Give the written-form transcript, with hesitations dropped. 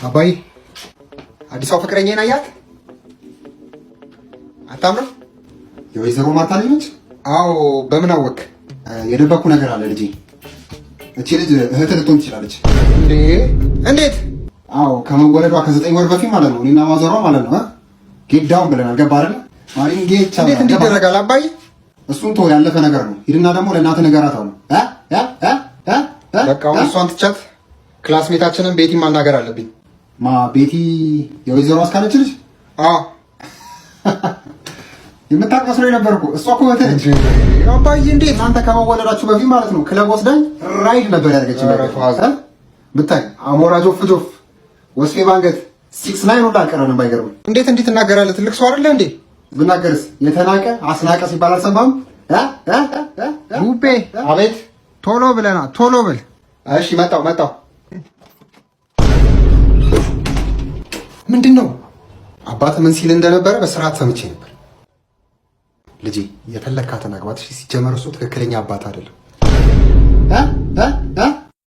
አባይ አዲሷ ፍቅረኛዬን አያት? አታምርም? የወይዘሮ ማርታ ልጅ ነች? አዎ። በምን አወቅ? የደበኩ ነገር አለ ልጄ። እቺ ልጅ እህት ልትሆን ትችላለች። እንዴ? እንዴት? አዎ ከመወለዷ ከ9 ወር በፊት ማለት ነው። እኔና ማዘሯ ማለት ነው ጌት ዳውን ብለናል። ገባ አይደል? ማሪን ጌት እንዴት እንዲደረጋል? አባይ እሱን ተው፣ ያለፈ ነገር ነው። ሂድና ደግሞ ለእናትህ ንገራት። አሁን በቃ እሷን ትቻት። ክላስሜታችንን ቤቲ ማናገር አለብኝ። ቤቲ የወይዘሮ አስካለች ልጅ? አዎ የምታውቅ መስሎኝ ነበር እኮ። እሷ እኮ እህትህ ነች። አባዬ እንዴት? እናንተ ከመወለዳችሁ በፊት ማለት ነው ክለብ ወስዳኝ ራይድ ነበር ያደረገችኝ። ብታይ አሞራ ጆፍ ጆፍ ወስፌ ባንገት 6 9 ሁላ አልቀረንም። ባይገርም እንዴት እንዴት ትናገራለህ? ትልቅ ሰው አይደለ እንዴ? ብናገርስ የተናቀ አስናቀ ሲባል አልሰማም? ሩቤ አቤት። ቶሎ ብለና ቶሎ ብል። እሺ መጣው። ምንድን ነው? አባት ምን ሲል እንደነበረ በስርዓት ሰምቼ ነበር። ልጄ የፈለካትን አግባት። ሲጀመር እሱ ትክክለኛ አባት አይደለም።